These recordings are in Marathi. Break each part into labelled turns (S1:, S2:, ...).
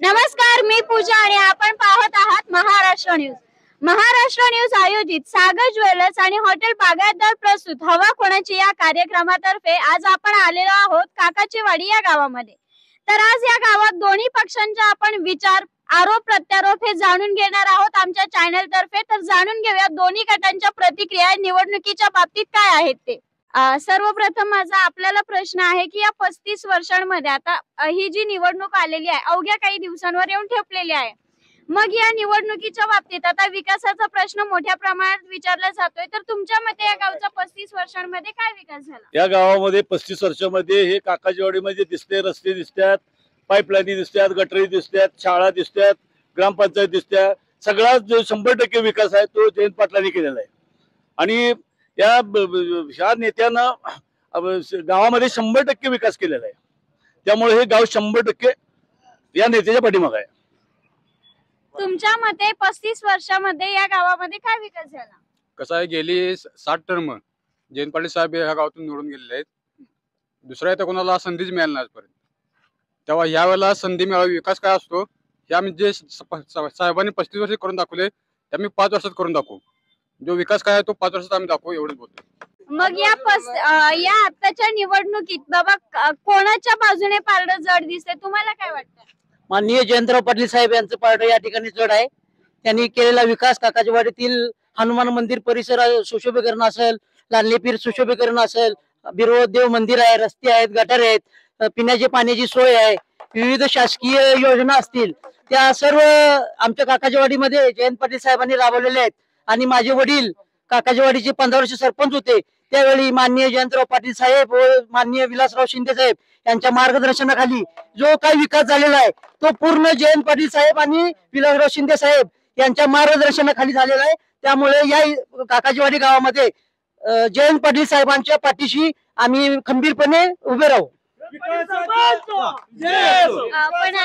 S1: नमस्कार, मी पूजा आणि आपण पाहत आहात महाराष्ट्र न्यूज. महाराष्ट्र न्यूज आयोजित सागर ज्वेलर्स आणि हॉटेल बागायतदार प्रस्तुत हवा कोणाची या कार्यक्रमातर्फे आज आपण आलेलो आहोत काकाचीवाडी या गावामध्ये. तर आज या गावात दोन्ही पक्षांचे आपण विचार, आरोप प्रत्यारोप हे जाणून घेणार आहोत आमच्या चॅनल तर्फे. तर जाणून घेऊया दोन्ही गटांच्या प्रतिक्रिया निवडणुकीच्या बाबतीत काय आहेत ते. सर्वप्रथम माझा आपल्याला प्रश्न आहे की या 35 वर्षांमध्ये आता ही जी निवडणूक आलेली आहे अवघ्या काही दिवसांवर येऊन ठेपलेली आहे. मग या निवडणुकीच्या बाबतीत आता विकासाचा प्रश्न मोठ्या प्रमाणात विचारला जातोय. तर तुमच्या मते या गावचा 35 वर्षांमध्ये काय विकास झाला?
S2: या गावामध्ये 35 वर्षांमध्ये हे काकाजीवाडीमध्ये दिसते, रस्ते दिसतात, पाईपलाईन दिसतात, गटरी दिसतात, शाळा दिसतात, ग्रामपंचायत दिसतात. सगळा जो 100% विकास आहे तो जयंत पाटलांनी केलेला आहे. आणि ह्या नेत्यानं गावामध्ये 100% विकास केलेला आहे. त्यामुळे हे गाव 100% या नेत्याच्या पाठीमागे आहे.
S1: तुमच्या मते 35 वर्षामध्ये या गावामध्ये काय विकास झाला?
S3: कसं आहे, गेली 60 टर्म जयंत पाटील साहेब ह्या गावातून निवडून गेलेले आहेत. दुसऱ्या तर कोणाला संधीच मिळाली नाही आजपर्यंत. तेव्हा या वेळेला संधी मिळावी. विकास काय असतो हे आम्ही जे साहेबांनी 35 वर्ष करून दाखवले ते आम्ही 5 वर्षात करून दाखवू. जो विकास काय आहे तो 5 वर्षात आम्ही दाखवू, एवढंच बोलतो.
S1: मग या आताच्या निवडणुकीत बाबा कोणाच्या बाजूने पारडं जड दिसते, तुम्हाला काय वाटतं?
S4: माननीय जयंतराव पाटील साहेब यांचं पारडं या ठिकाणी जड आहे. त्यांनी केलेला विकास, काकाजीवाडीतील हनुमान मंदिर परिसर सुशोभीकरण असेल, लालनीपीर सुशोभीकरण असेल, बिरो देव मंदिर आहे, रस्ते आहेत, गटारे आहेत, पिण्याची पाण्याची सोय आहे, विविध शासकीय योजना असतील त्या सर्व आमच्या काकाजीवाडीमध्ये जयंत पाटील साहेबांनी राबवलेले आहेत. आणि माझे वडील काकाजीवाडीचे 15 वर्ष सरपंच होते. त्यावेळी माननीय जयंतराव पाटील साहेब व माननीय विलासराव शिंदे साहेब यांच्या मार्गदर्शनाखाली जो काही विकास झालेला आहे तो पूर्ण जयंत पाटील साहेब आणि विलासराव शिंदे साहेब यांच्या मार्गदर्शनाखाली झालेला आहे. त्यामुळे या काकाजीवाडी गावामध्ये जयंत पाटील साहेबांच्या पाठीशी आम्ही खंबीरपणे उभे राहू.
S1: पण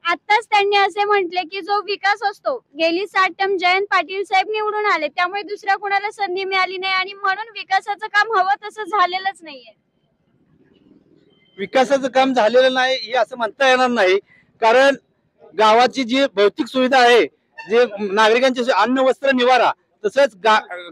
S1: आताच त्यांनी असे म्हटले की जो विकास असतो गेली 60 टर्म जयंत पाटील साहेब निवडून आले, त्यामुळे दुसऱ्या कोणाला संधी मिळाली नाही आणि म्हणून विकासाचं काम हवं तसं झालेलंच नाहीये.
S5: विकासाचं काम झालेलं नाही हे असं म्हणता येणार नाही. कारण गावाची जी भौतिक सुविधा आहे, जे नागरिकांची अन्न वस्त्र निवारा, तसंच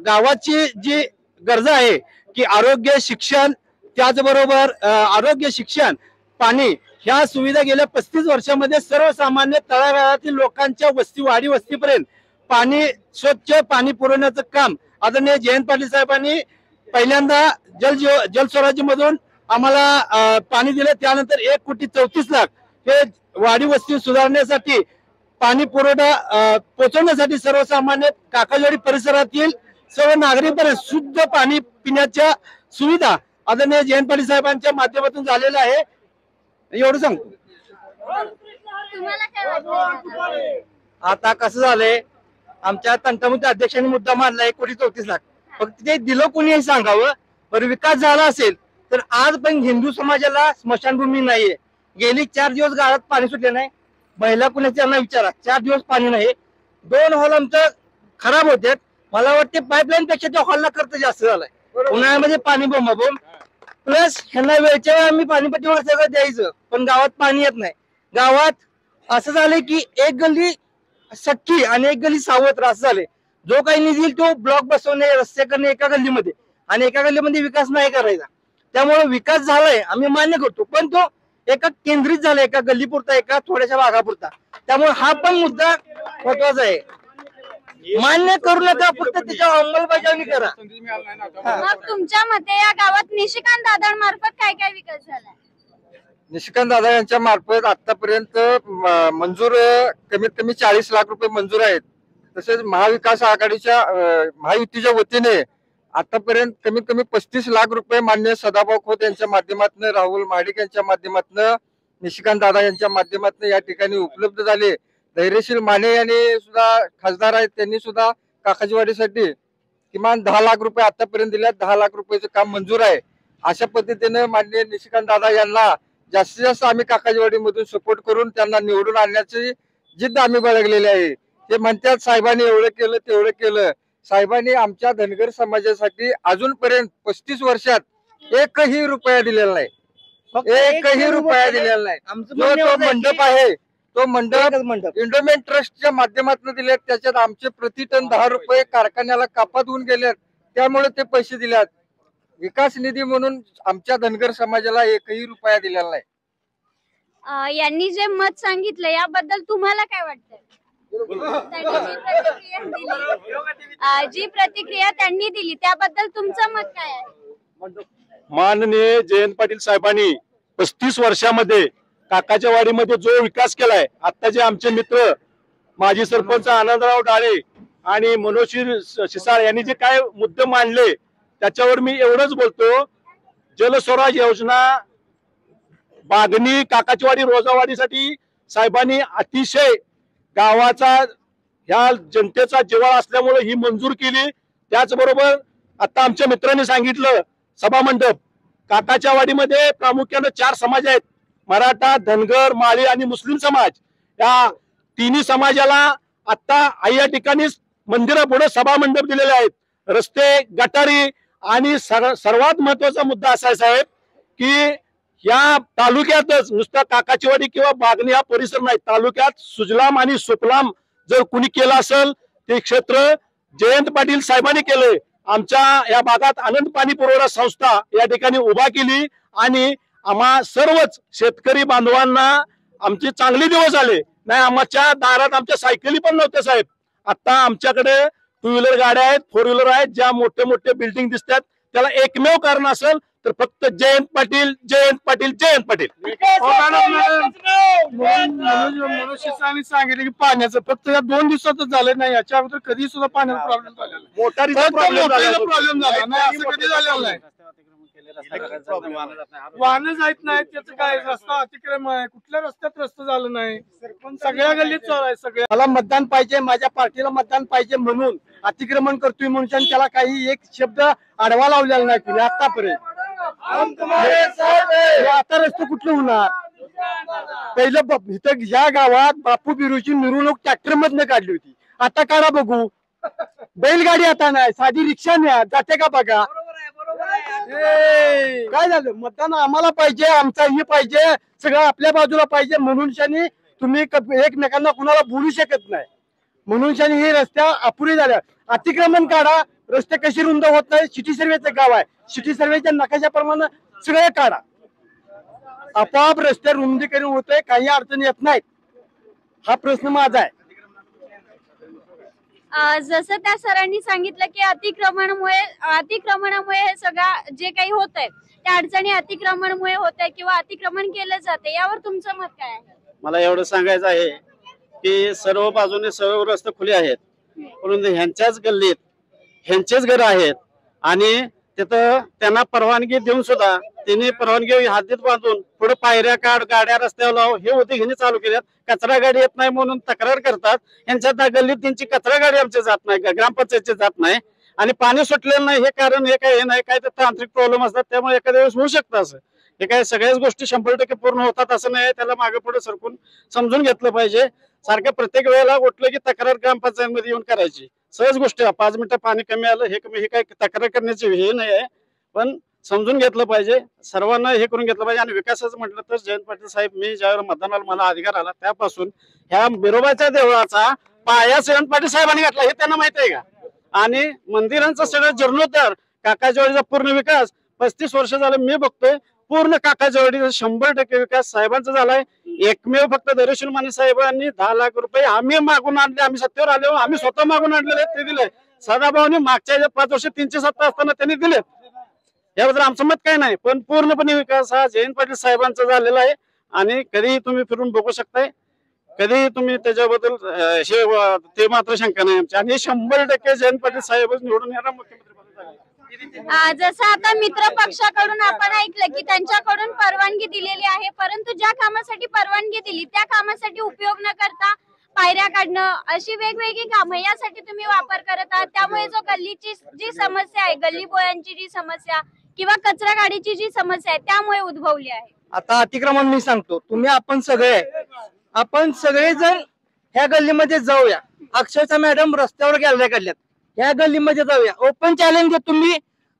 S5: गावाची जी गरजा आहे की आरोग्य, शिक्षण, त्याचबरोबर आरोग्य, शिक्षण, पाणी, ह्या सुविधा गेल्या 35 वर्षामध्ये सर्वसामान्य तळागाळातील लोकांच्या वाडी वस्तीपर्यंत पाणी, स्वच्छ पाणी पुरवण्याचं काम आदरणीय जयंत पाटील साहेबांनी पहिल्यांदा जलस्वराज्य मधून आम्हाला पाणी दिले. त्यानंतर 1,34,00,000 हे वाडी वस्ती सुधारण्यासाठी, पाणी पुरवठा पोहोचवण्यासाठी सर्वसामान्य काकाजीवाडी परिसरातील सर्व नागरिकांपर्यंत शुद्ध पाणी पिण्याच्या सुविधा आदरणीय जयंत पाटील साहेबांच्या माध्यमातून झालेलं आहे. एवढं सांगतो. आता कसं झालंय, आमच्या तंटामुक्त अध्यक्षांनी मुद्दा मांडला 1,34,00,000, फक्त ते दिलं कोणी हे सांगावं. बरं, विकास झाला असेल तर आज पण हिंदू समाजाला स्मशानभूमी नाहीये. गेली 4 दिवस गावात पाणी सुटले नाही. महिला कुणाच्या विचारा, 4 दिवस पाणी नाही. 2 हॉल आमचं खराब होते. मला वाटते पाईपलाईन पेक्षा त्या हॉलला खर्च जास्त झालाय. उन्हाळ्यामध्ये पाणी बोंबाबोंब, प्लस ह्यांना वेळच्या वेळ आम्ही पाणीपट्टीवर सगळं द्यायचं, पण गावात पाणी येत नाही. गावात असं झालंय की एक गल्ली सख्खी आणि एक गल्ली सावत्र असं झाले. जो काही निधी येईल तो ब्लॉक बसवणे, रस्ते करणे एका गल्लीमध्ये, आणि एका गल्लीमध्ये विकास नाही करायचा. त्यामुळे विकास झालाय आम्ही मान्य करतो, पण तो एका केंद्रित झाला, एका गल्लीपुरता, एका थोड्याशा भागापुरता. त्यामुळे हा पण मुद्दा महत्वाचा आहे. मान्य करू नका, फक्त त्याच्यावर अंमलबजावणी करा.
S1: मग तुमच्या मते या गावात निशिकांत दादांमार्फत काय काय विकास झालाय?
S5: निशिकांत दादा यांच्या मार्फत आतापर्यंत मंजूर कमीत कमी 40 लाख रुपये मंजूर आहेत. तसेच महाविकास आघाडीच्या महायुतीच्या वतीने आतापर्यंत कमीत कमी 35 लाख रुपये मान्य सदाभाऊ खोत यांच्या माध्यमातून, राहुल महाडिक यांच्या माध्यमातून, निशिकांत दादा यांच्या माध्यमातून या ठिकाणी उपलब्ध झाले. धैर्यशील माने यांनी सुद्धा, खासदार आहेत, त्यांनी सुद्धा काकाजीवाडीसाठी किमान 10 लाख रुपये आतापर्यंत दिल्यात. 10 लाख रुपयाचं काम मंजूर आहे. अशा पद्धतीने माननीय निशिकांत दादा यांना जास्तीत जास्त आम्ही काकाजीवाडी मधून सपोर्ट करून त्यांना निवडून आणण्याची जिद्द आम्ही बाळगलेली आहे. ते म्हणतात साहेबांनी एवढं केलं, तेवढं केलं. साहेबांनी आमच्या धनगर समाजासाठी अजूनपर्यंत 35 वर्षात एकही रुपया दिलेला नाही. एकही रुपया दिलेला नाही. जो तो मंडप आहे तो मंडप इंडोमेंट ट्रस्टच्या माध्यमातून दिले. त्याच्यात आमचे प्रति टन 10 रुपये कारखान्याला कपात होऊन गेलेत, त्यामुळे ते पैसे दिलेत. विकास निधी म्हणून आमच्या धनगर समाजाला एकही रुपया दिलेला नाही.
S1: यांनी जे मत सांगितलं याबद्दल तुम्हाला काय वाटतंय? जी प्रतिक्रिया त्यांनी दिली त्याबद्दल तुमचं मत काय आहे?
S2: माननीय जयंत पाटील साहेबांनी 35 वर्षामध्ये काकाच्या वाडीमध्ये जो विकास केलाय, आता जे आमचे मित्र माजी सरपंच आनंदराव डाळे आणि मनोशीर शिसाळ यांनी जे काय मुद्दे मांडले त्याच्यावर मी एवढंच बोलतो. जलस्वराज योजना, बागणी, काकाचीवाडी, रोजावाडीसाठी साहेबांनी अतिशय गावाचा ह्या जनतेचा जिव्हाळा असल्यामुळे ही मंजूर केली. त्याचबरोबर आता आमच्या मित्रांनी सांगितलं सभा मंडप, काकाच्या वाडीमध्ये प्रामुख्याने 4 समाज आहेत, मराठा, धनगर, माळी आणि मुस्लिम समाज. या तिन्ही समाजाला आता या ठिकाणी मंदिरापुढे सभा मंडप दिलेले आहेत, रस्ते, गटारी आणि सर्वात महत्वाचा मुद्दा असा आहे साहेब की या तालुक्यातच नुसता काकाचीवाडी किंवा बागणी हा परिसर नाही, तालुक्यात सुजलाम आणि सुफलाम जर कुणी केलं असेल ते क्षेत्र जयंत पाटील साहेबांनी केलंय. आमच्या या भागात आनंद पाणी पुरवठा संस्था या ठिकाणी उभा केली आणि आम्हा सर्वच शेतकरी बांधवांना आमचे चांगले दिवस आले. नाही, आमच्या दारात आमच्या सायकली पण नव्हत्या साहेब. आता आमच्याकडे 2 व्हीलर गाड्या आहेत, 4 व्हीलर आहेत. ज्या मोठे मोठे बिल्डिंग दिसतात त्याला एकमेव कारण असेल तर फक्त जयंत पाटील, जयंत पाटील, जयंत पाटील.
S5: मनोशिसांनी सांगितलं की पाण्याचं फक्त या 2 दिवसातच झालं नाही, याच्या अगोदर कधी सुद्धा पाण्याचा प्रॉब्लेम झालेला नाही.
S2: मोटारीचा प्रॉब्लेम
S5: झाला नाही, असं कधी झालेलं नाही. वाहनं जात नाही, त्याचं काय रस्ता अतिक्रम आहे, कुठल्या रस्त्यात रस्ता झालं नाही, सगळ्या गल्लीत चालू आहे. सगळ्या मला मतदान पाहिजे, माझ्या पार्टीला मतदान पाहिजे म्हणून अतिक्रमण करतोय म्हणून त्याला काही एक शब्द आडवा लावलेला नाही कुणी आतापर्यंत. आता रस्ते कुठले होणार? पहिलं इथं या गावात बापू बिरूची मिरवणूक ट्रॅक्टर मधनं काढली होती, आता काढा बघू. बैलगाडी आता नाही, साधी रिक्षा न्या, जाते का बघा. काय झालं? मतदान आम्हाला पाहिजे, आमचा हे पाहिजे, सगळं आपल्या बाजूला पाहिजे म्हणून तुम्ही एकमेकांना कुणाला बोलू शकत नाही म्हणून हे रस्त्या अपुरी झाल्या. अतिक्रमण काढा, रस्ते कशी रुंद होत नाही. सिटी सर्वेचं गाव आहे, सिटी सर्वेच्या नकाशाप्रमाणे सगळे काढा, आपोआप रस्ते रुंदीकरण होतंय, काही अडचणी येत नाहीत. हा प्रश्न माझा आहे.
S1: जसं त्या सरांनी सांगितलं की अतिक्रमणामुळे हे सगळं जे काही होत आहे त्या अडचणी अतिक्रमणामुळे होत आहे किंवा अतिक्रमण केलं जाते, यावर तुमचं मत काय आहे?
S6: मला एवढं सांगायचं आहे की सर्व बाजूने सर्व रस्ते खुले आहेत, परंतु ह्यांच्याच गल्लीत ह्यांचेच घर आहेत आणि तिथं त्यांना परवानगी देऊन सुद्धा त्यांनी परवानगी हातीत बांधून पुढे पायऱ्या काढ, गाड्या रस्त्यावर लाव, हे होते ह्यांनी चालू केल्यात. कचरा गाडी येत नाही म्हणून तक्रार करतात. यांच्या त्या गल्लीत त्यांची कचरा गाडी आमची जात नाही, ग्रामपंचायतची जात नाही आणि पाणी सुटलेलं नाही. हे कारण हे काय, हे नाही काय, तर तांत्रिक प्रॉब्लेम असतात, त्यामुळे एखाद्या वेळेस होऊ शकतं असं. हे काय सगळ्याच गोष्टी 100% पूर्ण होतात असं नाही, त्याला मागे पुढे सरकून समजून घेतलं पाहिजे. सारख्या प्रत्येक वेळेला उठलं की तक्रार ग्रामपंचायतमध्ये येऊन करायची सहज गोष्ट. 5 मिनिटं पाणी कमी आलं, हे कमी, हे काय तक्रार करण्याचे हे नाही आहे, पण समजून घेतलं पाहिजे, सर्वांना हे करून घेतलं पाहिजे. आणि विकासाचं म्हटलं तर जयंत पाटील साहेब, मी ज्यावेळेला मतदानाला मला अधिकार आला त्यापासून ह्या बिरोबाच्या देवळाचा पाया जयंत पाटील साहेबांनी घातला, हे त्यांना माहिती आहे का? आणि मंदिरांचा सगळं जीर्णोद्धार, काकाचीवाडीचा पूर्ण विकास 35 वर्ष झालं मी बघतोय. पूर्ण काकाचीवाडीचा 100% विकास साहेबांचा झालाय. एकमेव फक्त दरेश्वर माने साहेबांनी 10 लाख रुपये आम्ही मागून आणले, आम्ही सत्तेवर आलो, आम्ही स्वतः मागून आणलेले ते दिले. सदाभाऊने मागच्या 5 वर्ष 3ची सत्ता असताना त्यांनी दिले. याबद्दल आमचं मत काय नाही, पण पूर्णपणे विकास हा जयंत पाटील साहेबांचा झालेला आहे. आणि कधी तुम्ही फिरून बघू शकताय, कधी तुम्ही त्याच्याबद्दल ते मात्र शंका नाही आमची. आणि 100% जयंत पाटील साहेबच निवडून येणार मुख्यमंत्री.
S1: जसं आता मित्र पक्षाकडून आपण ऐकलं की त्यांच्याकडून परवानगी दिलेली आहे, परंतु ज्या कामासाठी परवानगी दिली त्या कामासाठी उपयोग न करता पायऱ्या काढणं अशी वेगवेगळी कामं यासाठी तुम्ही वापर करत आहात. त्यामुळे जो गल्लीची जी समस्या आहे, गल्ली बोळांची जी समस्या किंवा कचरा गाडीची जी समस्या आहे त्यामुळे उद्भवली आहे.
S5: आता अतिक्रमण मी सांगतो, आपण सगळेजण ह्या गल्लीमध्ये जाऊया. अक्षरशः मॅडम रस्त्यावर गॅलऱ्या काढल्यात, ह्या गल्लीमध्ये जाऊया. ओपन चॅलेंज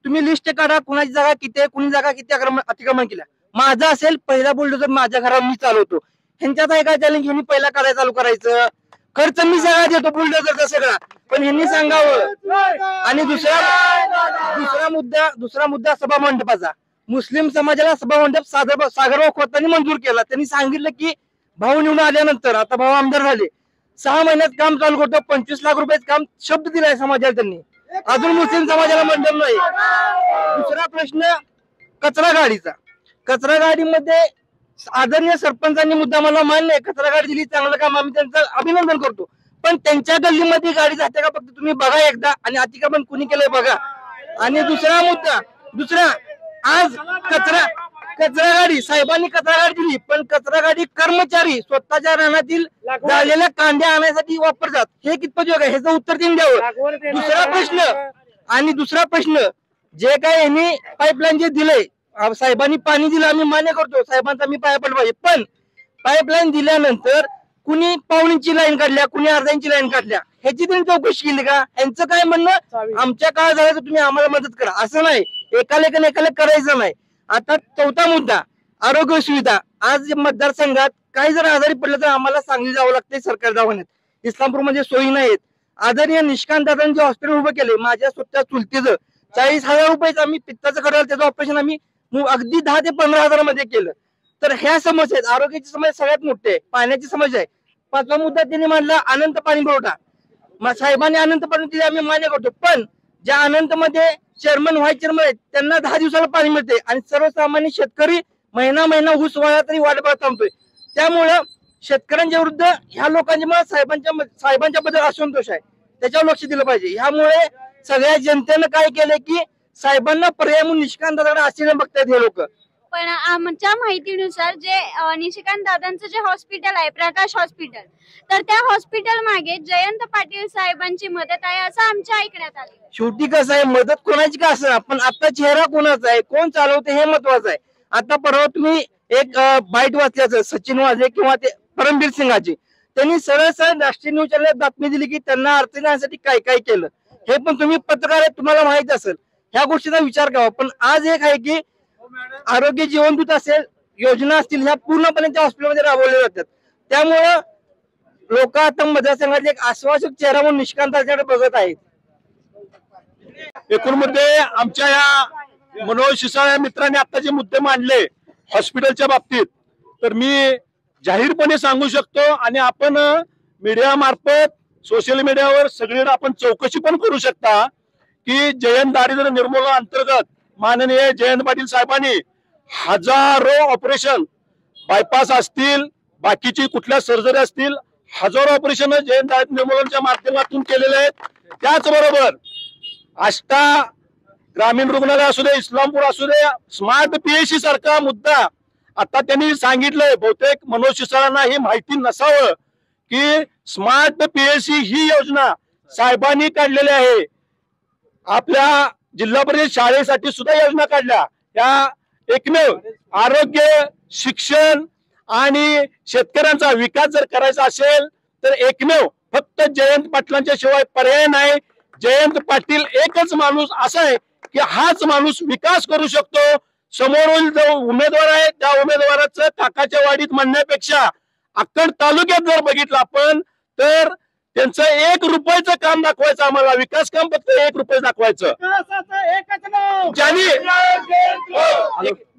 S5: तुम्ही लिस्ट काढा, कुणाची जागा किती आहे, कुणी जागा किती अतिक्रमण केल्या. माझा असेल पहिला बुलडोजर माझ्या घरावर मी चालवतो. ह्यांच्यात आहे का चॅलेंज? ह्यांनी पहिला करायला चालू करायचं. खर्च मी सगळा देतो बुलडोजरचा सगळा, पण ह्यांनी सांगावं. आणि दुसरा मुद्दा सभा मंडपाचा. मुस्लिम समाजाला सभा मंडप सागरभाऊ खोतांनी मंजूर केला. त्यांनी सांगितलं की भाऊ निवडून आल्यानंतर, आता भाऊ आमदार झाले, 6 महिन्यात काम चालू करतो. 25 लाख रुपयाचं काम शब्द दिलाय समाजाला त्यांनी. अजून मुस्लिम समाजाला मंडप नाही. दुसरा प्रश्न कचरा गाडीचा. कचरा गाडीमध्ये आदरणीय सरपंचांनी मुद्दा मला मान्य आहे, कचरा गाडी दिली, चांगलं काम, आम्ही त्यांचं अभिनंदन करतो. पण त्यांच्या गल्लीमध्ये गाडी जाते का फक्त तुम्ही बघा एकदा, आणि अतिक्रमण कुणी केलंय बघा. आणि दुसरा आज कचरा गाडी साहेबांनी कचरा गाडी दिली, पण कचरा गाडी कर्मचारी स्वतःच्या रानातील झालेल्या कांद्या आणण्यासाठी वापरतात. हे कितपत योग्य आहे? ह्याचं उत्तर त्यांनी द्यावं. दुसरा प्रश्न जे काय यांनी पाईपलाईन जे दिलंय, साहेबांनी पाणी दिलं, आम्ही मान्य करतो, साहेबांचा मी पाया पडला पाहिजे. पण पाईपलाईन दिल्यानंतर कुणी पावणीची लाईन काढल्या, कुणी अर्ध्यांची लाईन काढल्या, ह्याची त्यांनी चौकशी केली का? यांचं काय म्हणणं, आमच्या काळ झाला तर तुम्ही आम्हाला मदत करा, असं नाही. एकाला करायचं नाही. आता चौथा मुद्दा आरोग्य सुविधा. आज मतदारसंघात काही जर आजारी पडलं तर आम्हाला सांगली जावं लागतंय सरकारी दवाखान्यात. इस्लामपूरमध्ये सोयी नाहीत. आदरणीय निष्कांत दादांनी जे हॉस्पिटल उभं केले, माझ्या स्वतः चुलतीचं 40,000 रुपयाचं आम्ही पित्ताचं खडलं, त्याचं ऑपरेशन आम्ही अगदी 10 ते 15,000 मध्ये केलं. तर ह्या समस्या आहेत. आरोग्याची समस्या सगळ्यात मोठी आहे. पाण्याची समस्या आहे. 5वा मुद्दा त्यांनी मांडला अनंत पाणी पुरवठा. साहेबांनी अनंत पाणी दिले, आम्ही मान्य करतो. पण ज्या अनंत मध्ये चेअरमन व्हाईस चेअरमन आहेत त्यांना 10 दिवसाला पाणी मिळते, आणि सर्वसामान्य शेतकरी महिना ऊस वाळा तरी वाट बघत थांबतोय. त्यामुळं शेतकऱ्यांच्या विरुद्ध ह्या लोकांच्या मला साहेबांच्या बद्दल असंतोष आहे. त्याच्यावर लक्ष दिलं पाहिजे. ह्यामुळे सगळ्या जनतेनं काय केलंय की साहेबांना पर्याय म्हणून निष्कांत दादाकडे आश्चर्य बघतायत हे लोक.
S1: पण आमच्या माहितीनुसार जे निशिकांत दादांचं जे हॉस्पिटल आहे, प्रकाश हॉस्पिटल, तर त्या हॉस्पिटल मागे जयंत पाटील साहेबांची मदत आहे असं आमच्या ऐकण्यात आलं.
S5: शेवटी कसं आहे, मदत कोणाची का असं, पण आता चेहरा कोणाचा आहे, कोण चालवते हे महत्वाचं आहे. आता परवा तुम्ही एक बाईट वाचल्याचं सचिन वाझे किंवा ते परमबीर सिंगाची, त्यांनी सरळ राष्ट्रीय न्यूज चॅनल बातमी दिली की त्यांना अडचणी आणण्यासाठी काय काय केलं. हे पण तुम्ही पत्रकार आहेत, तुम्हाला माहित असेल. ह्या गोष्टीचा विचार करावा. पण आज एक आहे की आरोग्य जीवनदूत असेल, योजना असतील, ह्या पूर्णपणे त्या हॉस्पिटलमध्ये राबवल्या जातात. त्यामुळं लोक आता मतदारसंघाचे एक आश्वासक चेहरा म्हणून निष्कांताकडे बघत आहेत.
S2: एकूण मुद्दे आमच्या या मनोज शिसाळ मित्रांनी आता जे मुद्दे मांडले हॉस्पिटलच्या बाबतीत, तर मी जाहीरपणे सांगू शकतो, आणि आपण मीडिया मार्फत सोशल मीडियावर सगळीकडे आपण चौकशी पण करू शकता की जयंत दारिद्र्य निर्मूलन अंतर्गत माननीय जयंत पाटील साहेबांनी हजारो ऑपरेशन, बायपास असतील, बाकीची कुठल्या सर्जरी असतील, हजारो ऑपरेशन जयंत दारिद्र्य निर्मूलनच्या माध्यमातून केलेले आहेत. त्याचबरोबर आष्टा ग्रामीण रुग्णालय असू दे, इस्लामपूर असू दे, स्मार्ट पीएचसी सारखा मुद्दा आता त्यांनी सांगितलंय. बहुतेक मनोज शिसाळांना ही माहिती नसावं की स्मार्ट पीएचसी ही योजना साहेबांनी काढलेली आहे. आपल्या जिल्हा परिषद शाळेसाठी सुद्धा योजना काढल्या. या एकमेव आरोग्य, शिक्षण आणि शेतकऱ्यांचा विकास जर करायचा असेल तर एकमेव फक्त जयंत पाटलांच्या शिवाय पर्याय नाही. जयंत पाटील एकच माणूस असा आहे की हाच माणूस विकास करू शकतो. समोरून जो उमेदवार आहे त्या उमेदवाराचं काकाच्या वाडीत म्हणण्यापेक्षा अक्कड तालुक्यात जर बघितलं आपण तर त्यांचं 1 रुपयाचं काम दाखवायचं, आम्हाला विकास काम फक्त 1 रुपये दाखवायचं.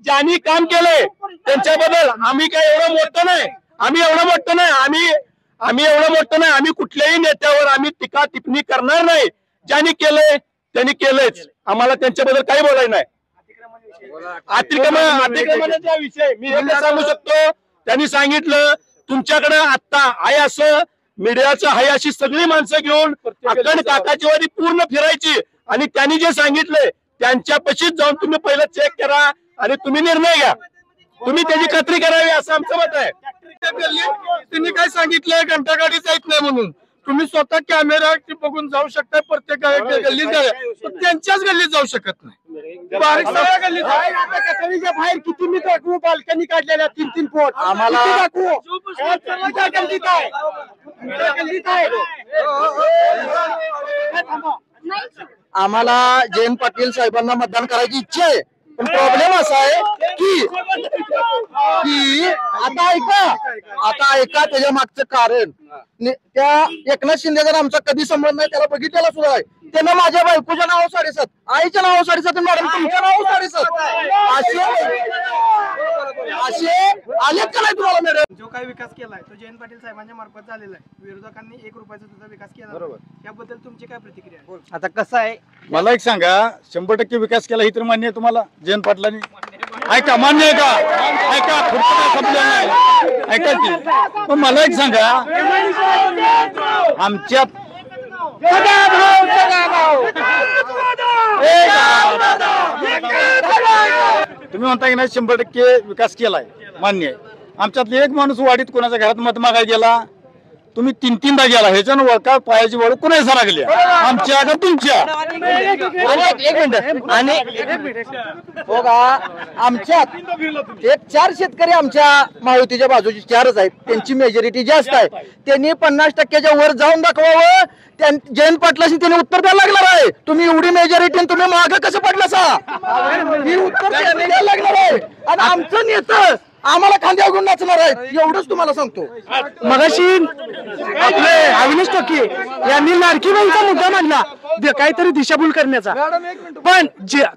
S2: ज्यांनी काम केलंय त्यांच्याबद्दल आम्ही काय एवढं मोठं नाही, आम्ही कुठल्याही नेत्यावर आम्ही टीका टिप्पणी करणार नाही. ज्यांनी केलंय त्यांनी केलंच, आम्हाला त्यांच्याबद्दल काही बोलायचं नाही. अतिक्रमणाचा विषय मी हे सांगू शकतो. त्यांनी सांगितलं तुमच्याकडे आता आहे असं मीडियाचं आहे, अशी सगळी माणसं घेऊन अक्कड काकाची वाडी पूर्ण फिरायची, आणि त्यांनी जे सांगितलंय त्यांच्या पशीच जाऊन तुम्ही पहिलं चेक करा आणि तुम्ही निर्णय घ्या. तुम्ही त्याची खात्री करावी असं आमचं मत आहे. त्यांनी काय सांगितलंय घंटागाडी जात नाही म्हणून, तुम्ही स्वतः कॅमेरा बघून जाऊ शकता. प्रत्येक गल्लीत त्यांच्याच गल्लीत जाऊ शकत नाही. बाहेर किती मी दाखवू, बाल्कनी काढलेल्या 3-3 फूट आम्हाला
S4: आम्हाला जयंत पाटील साहेबांना मतदान करायची इच्छा आहे.
S5: पण प्रॉब्लेम असा आहे की आता ऐका त्याच्या मागचं कारण त्या एकनाथ शिंदेचा आमचा कधी संबंध नाही, त्याला बघितलेला सुद्धा आहे. त्यांना माझ्या बायकोच्या नाव 7.5, आईच्या नाव 7.5, मॅडम तुमच्या नाव 7.5 असे आलेत का नाही तुम्हाला मॅडम?
S7: जो काही विकास केलाय तो जयंत पाटील साहेबांच्या मार्फत झालेला आहे. विरोधकांनी 1 रुपयाचा सुद्धा विकास केला बरोबर. याबद्दल तुमची काय प्रतिक्रिया आहे?
S5: आता कसं आहे,
S2: मला एक सांगा, 100% विकास केला ही तर मान्य आहे तुम्हाला जयंत पाटलांनी? ऐका, मान्य आहे का? ऐका, पुढचं काय संपलं नाही, ऐका की. पण मला एक सांगा, आमच्या तुम्ही म्हणता की नाही 100% विकास केलाय, मान्य आहे. आमच्यातले एक माणूस वाडीत कोणाच्या घरात मत मागायला गेला, तुम्ही 3-3दा गेला, ह्याच्यानं वळका पायाची वळ कोणाही सरागली, आमच्या का तुमच्या?
S5: एक मिनिट आणि बघा, आमच्यात एक 4 शेतकरी आमच्या महायुतीच्या बाजूचे 4च आहेत, त्यांची मेजॉरिटी जास्त आहे. त्यांनी 50%च्या वर जाऊन दाखवावं. जयंत पाटलाशी त्यांनी उत्तर द्यायला लागणार आहे. तुम्ही एवढी मेजॉरिटी तुम्ही मागे कसं पडला सा, ही उत्तर द्यायला लागणार आहे. आणि आमचं नेतं आम्हाला खांद्यावर घेऊन नाचणार आहे, एवढंच तुम्हाला सांगतो.
S7: मगाशी आपले अविनाश टोके यांनी लाडकी बहिणीचा मुद्दा मांडला, काहीतरी दिशाभूल करण्याचा. पण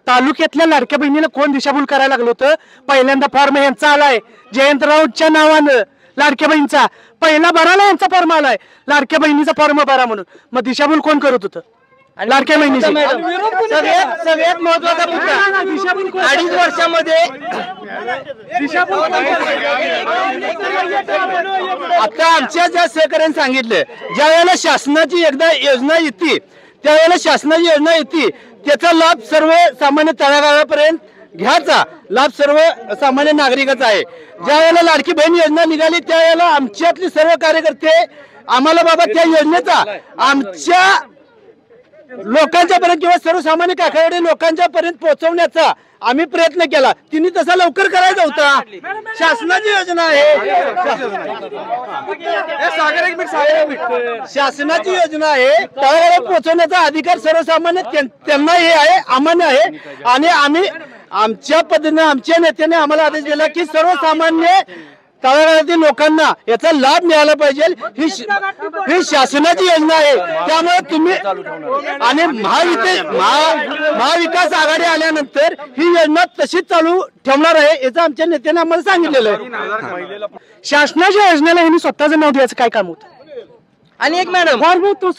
S7: तालुक्यातल्या लाडक्या बहिणीला कोण दिशाभूल करायला लागलं होतं? पहिल्यांदा फॉर्म यांचा आलाय जयंतरावच्या नावानं, लाडक्या बहिणीचा पहिला भराला यांचा फॉर्म आलाय, लाडक्या बहिणीचा फॉर्म भरा म्हणून. मग दिशाभूल कोण करत होतं? लाडक्या बहिणीची.
S5: सगळ्यात महत्वाचा मुद्दा, 2.5 वर्षामध्ये आता आमच्या ज्या सहकार्याने सांगितलं, ज्या वेळेला शासनाची एकदा योजना येते त्याचा लाभ सर्व सामान्य तळागाळापर्यंत घ्यायचा लाभ सर्व सामान्य नागरिकाचा आहे. ज्या वेळेला लाडकी बहीण योजना निघाली त्यावेळेला आमच्यातले सर्व कार्यकर्ते आम्हाला बाबा त्या योजनेचा आमच्या लोकांच्या पर्यंत किंवा सर्वसामान्य काकावडे लोकांच्या पर्यंत पोहोचवण्याचा आम्ही प्रयत्न केला. तिने तसा लवकर करायचा होता. शासनाची योजना आहे, शासनाची योजना आहे, तळागाळात पोहोचवण्याचा अधिकार सर्वसामान्य त्यांना हे आहे, अमान्य आहे. आणि आम्ही आमच्या पद्धतीने आमच्या नेत्याने आम्हाला आदेश दिला की सर्वसामान्य तळागाळातील लोकांना याचा लाभ मिळाला पाहिजे. ही शासनाची योजना आहे. त्यामुळे तुम्ही आणि महाविकास आघाडी आल्यानंतर ही योजना तशीच चालू ठेवणार आहे याचं आमच्या नेत्याने आम्हाला सांगितलेलं आहे.
S7: शासनाच्या योजनेला यांनी स्वतःचं नाव द्यायचं काय काम होतं?
S5: आणि एक मॅडम,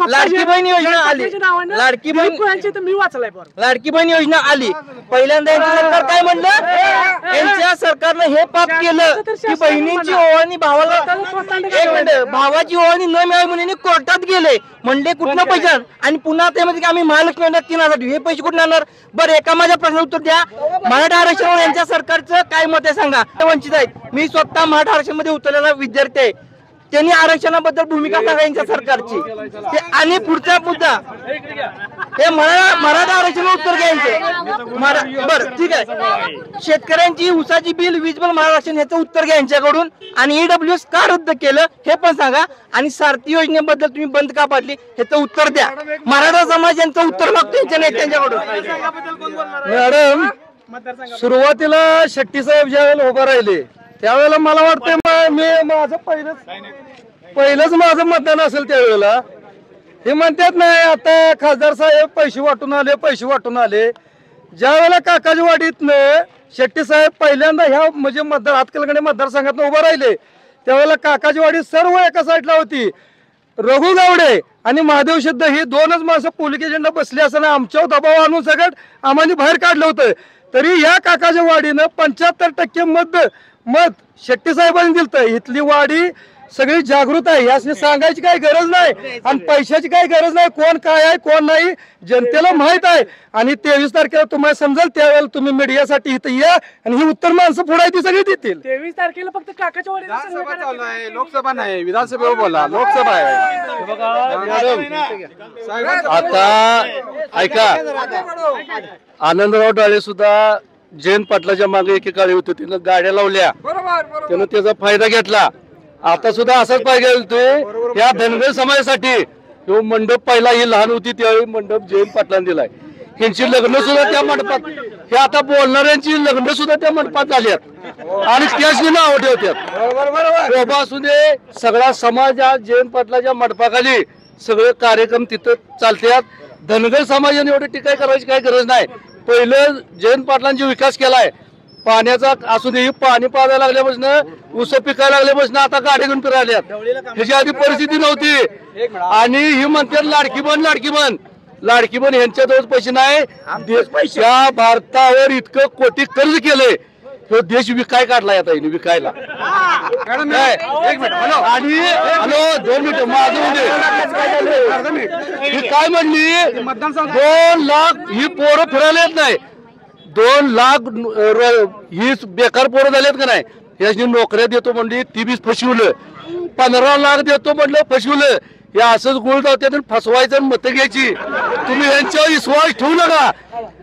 S5: लाडकी बहीण योजना आली, लाडकी बहीण योजना आली. पहिल्यांदा यांचं सरकार काय म्हणलं? यांच्या सरकारनं हे पाप केलं की बहिणींची ओवाळणी भावाला, एक मिनिट, भावाची ओवाळणी न मिळावी म्हणून कोर्टात गेले. म्हणले कुठनं पैसे, आणि पुन्हा त्यामध्ये आम्ही महालक्ष्मी 3,000 हे पैसे कुठून आणणार? बरं, एका माझ्या प्रश्न उत्तर द्या. मराठा आरक्षणावर यांच्या सरकारचं काय मत आहे सांगा. वंचित आहेत, मी स्वतः मराठा आरक्षण मध्ये उतरलेला विद्यार्थी आहे. त्यांनी आरक्षणाबद्दल भूमिका सांगा यांच्या सरकारची. आणि पुढचा मुद्दा हे मराठा आरक्षण उत्तर घ्यायचं. बरं ठीक आहे, शेतकऱ्यांची ऊसाची बिल, वीज बिल, महाराष्ट्र ह्याचं उत्तर घ्या यांच्याकडून. आणि EWS का रद्द केलं हे पण सांगा. आणि सारथी योजनेबद्दल तुम्ही बंद का पाडली ह्याचं उत्तर द्या. मराठा समाज यांचं उत्तर मागतो यांच्या नेत्यांच्याकडून.
S2: मॅडम, सुरुवातीला शेट्टी साहेब ज्यावेळेला उभा राहिले त्यावेळेला मला वाटतंय माझं पहिलंच माझं मतदान असेल त्यावेळेला. हे म्हणतात नाही आता खासदार साहेब पैसे वाटून आले. ज्या वेळेला काकाजी वाडीतनं शेट्टी साहेब पहिल्यांदा ह्या म्हणजे हातकलगणे मतदारसंघात उभं राहिले त्यावेळेला काकाजी वाडी सर्व एका साईडला होती. रघु गावडे आणि महादेव सिद्ध ही 2च माणसं पोलिस एजंट बसली असताना आमच्यावर दबाव आणून सगळं आम्हाला बाहेर काढलं होतं. तरी या काकाजी वाडीनं 75% मत शेट्टी साहेबांनी दिलं. इथली वाडी सगळी जागृत आहे, यासने सांगायची काही गरज नाही आणि पैशाची काही गरज नाही. कोण काय आहे कोण नाही जनतेला माहित आहे. आणि 23 तारखेला तुम्हाला समजेल त्यावेळेला तुम्ही मीडियासाठी इथं या आणि ही उत्तर माणसं पुढे ती सगळी देतील.
S7: 23 तारखेला फक्त काकाच्या वाडीला
S3: लोकसभा नाही, विधानसभेवर बोला, लोकसभा आहे.
S2: आता ऐका, आनंदराव डाळे सुद्धा जयंत पाटलाच्या मागे एकेकाळी होते, तिनं गाड्या लावल्या, त्यानं त्याचा फायदा घेतला. आता सुद्धा असाच पाहिजे या धनगर समाजासाठी. तो मंडप पहिला ही लहान होती त्यावेळी मंडप जयंत पाटलांनी दिलाय. यांची लग्न सुद्धा त्या मंडपात हे आता बोलणाऱ्यांची लग्न सुद्धा त्या मंडपात झाल्यात आणि त्याची नाव ठेवतात. शोभा असू दे, सगळा समाज या जयंत पाटलाच्या मंडपाखाली सगळे कार्यक्रम तिथं चालतात. धनगर समाजाने एवढी टीका करायची काही गरज नाही. पहिलं जयंत पाटलांनी विकास केलाय पाण्याचा असू दे, पाणी पाजायला लागल्यापासून ऊस पिकायला लागल्यापासून आता गाडी घेऊन फिरायला ह्याची आधी परिस्थिती नव्हती. आणि ही म्हणतात लाडकी बन ह्यांच्याजवळ पैसे नाही. या भारतावर इतकं कोटी कर्ज केलंय, तो देश विकाय काढलाय आता हिने विकायला. आणि हॅलो 2 मिनिटं माझं ही काय म्हणली 2 लाख ही पोरं फिरायला येत नाही. 2 लाख ही बेकार पोरं झालेत का नाही, याची नोकऱ्या देतो म्हणली ती बी फसवलं. 15 लाख देतो म्हणलं फसवलं. हे असंच गुळ जातात फसवायचं मतं घ्यायची. तुम्ही यांच्यावर विश्वास ठेवू नका.